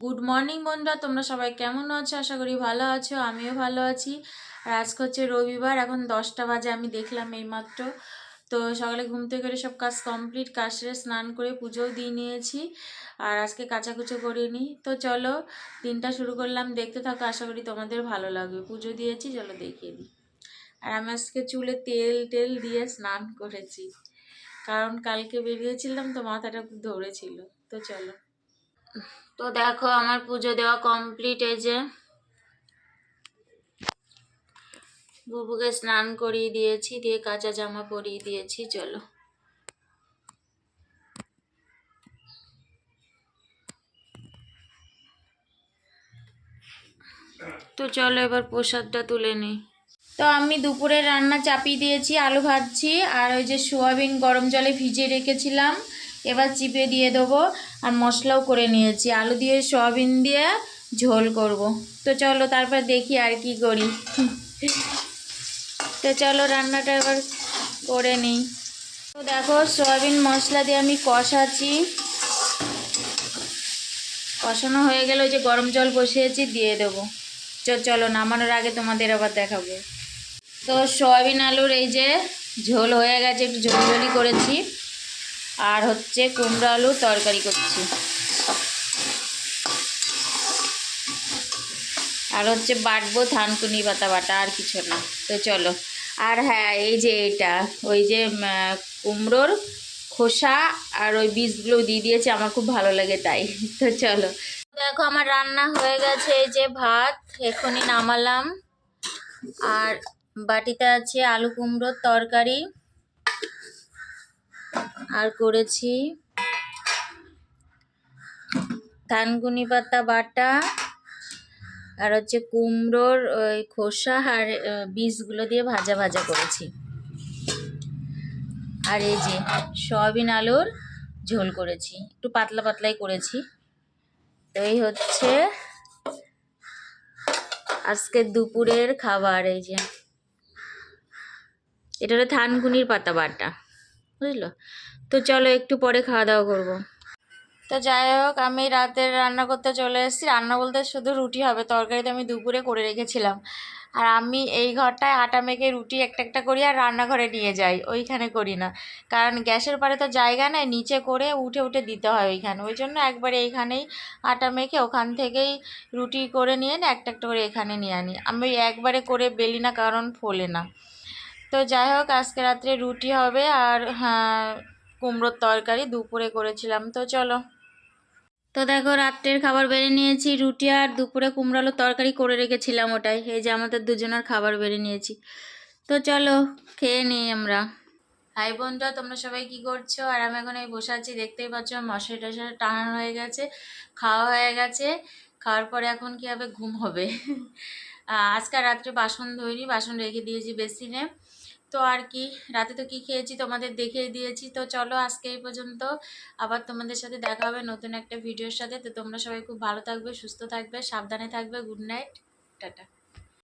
Good morning বন্ধুরা, তোমরা সবাই কেমন আছো? আশা করি ভালো আছো, আমিও ভালো আছি। আর আজকে হচ্ছে রবিবার, এখন 10টা বাজে, আমি দেখলাম এইমাত্র। তো সকালে ঘুম থেকে করে সব কাজ কমপ্লিট, কাজ সেরে স্নান করে পুজোও দিয়ে নিয়েছি। আর আজকে কাচাকুচো করিনি। তো চলো দিনটা শুরু করলাম, দেখতে থাকো, আশা করি তোমাদের ভালো লাগবে। পুজো দিয়েছি, চলো দেখিয়ে দিই। আর আমি আজকে চুলে তেল টেল দিয়ে স্নান করেছি, কারণ কালকে বেরিয়েছিলাম তো মাথাটা খুব ধরেছিল। তো চলো। তো দেখো আমার পুজো দেওয়া কমপ্লিট। এই যে বুবুকে স্নান করিয়ে দিয়েছি, দিয়ে কাঁচা জামা পরিয়ে দিয়েছি। চলো চলো এবার প্রসাদটা তুলে নিই। তো আমি দুপুরে রান্না চাপিয়ে দিয়েছি, আলু ভাজছি, আর ওই যে সোয়াবিন গরম জলে ভিজিয়ে রেখেছিলাম, এবার চিপে দিয়ে দেবো। আর মশলাও করে নিয়েছি, আলু দিয়ে সোয়াবিন দিয়ে ঝোল করব। তো চলো তারপর দেখি আর কি করি। তো চলো রান্নাটা এবার করে নিই। তো দেখো সয়াবিন মশলা দিয়ে আমি কষাচ্ছি, কষানো হয়ে গেলে ওই যে গরম জল বসিয়েছি দিয়ে দেবো। চলো নামানোর আগে তোমাদের আবার দেখাবো। তো সয়াবিন আলুর এই যে ঝোল হয়ে গেছে, একটু ঝোলঝোলি করেছি। আর হচ্ছে কুমড়ো আলুর তরকারি করছি, আর হচ্ছে বাটবো থানকুনি পাতা বাটা, আর কিছু না। তো চলো। আর হ্যাঁ, এই যে এটা ওই যে কুমড়োর খোসা আর ওই বীজগুলো দিয়ে দিয়েছে, আমার খুব ভালো লাগে তাই। তো চলো দেখো আমার রান্না হয়ে গেছে। এই যে ভাত এখনই নামালাম, আর বাটিতে আছে আলু কুমড়োর তরকারি, আর করেছি থানকুনি পাতা বাটা, আর হচ্ছে কুমড়োর ওই খোসা আর বীজগুলো দিয়ে ভাজা ভাজা করেছি। আর এই যে সয়াবিন আলুর ঝোল করেছি, একটু পাতলা পাতলাই করেছি। তো এই হচ্ছে আজকে দুপুরের খাবার। এই যে এটা হলো থানকুনির পাতা বাটা, বুঝলো? তো চলো একটু পরে খাওয়া দাওয়া করবো। তো যাই হোক, আমি রাতের রান্না করতে চলে এসেছি। রান্না বলতে শুধু রুটি হবে, তরকারি তো আমি দুপুরে করে রেখেছিলাম। আর আমি এই ঘরটায় আটা মেখে রুটি একটা একটা করি আর রান্নাঘরে নিয়ে যাই, ওইখানে করি না। কারণ গ্যাসের পারে তো জায়গা নেই, নিচে করে উঠে উঠে দিতে হয় ওইখানে। ওই জন্য একবারে এইখানেই আটা মেখে ওখান থেকেই রুটি করে নিয়ে না একটা একটা করে এখানে নিয়ে আনি। আমি একবারে করে বেলি না, কারণ ফোলে না। তো যাই হোক, আজকে রাত্রে রুটি হবে, আর হ্যাঁ কুমড়োর তরকারি দুপুরে করেছিলাম। তো চলো। তো দেখো রাত্রের খাবার বেড়ে নিয়েছি, রুটি আর দুপুরে কুমড়ো আলুর তরকারি করে রেখেছিলাম, ওটাই। এই যে আমাদের দুজনের খাবার বেড়ে নিয়েছি। তো চলো খেয়ে নিই আমরা। হাই বন্ধুরা, তোমরা সবাই কি করছো? আর আমি এখন এই বসে আছি, দেখতেই পাচ্ছ মশারি টশারি টানানো হয়ে গেছে, খাওয়া হয়ে গেছে। খাওয়ার পরে এখন কি হবে, ঘুম হবে। আজকে রাত্রে বাসন ধুইনি, বাসন রেখে দিয়েছি বেসিনে। তো আর কি, রাতে তো কি খেয়েছি তোমাদের দেখিয়ে দিয়েছি। তো চলো আজকে এই পর্যন্ত, আবার তোমাদের সাথে দেখা হবে নতুন একটা ভিডিওর সাথে। তো তোমরা সবাই খুব ভালো থাকবে, সুস্থ থাকবে, সাবধানে থাকবে। Good night, tata.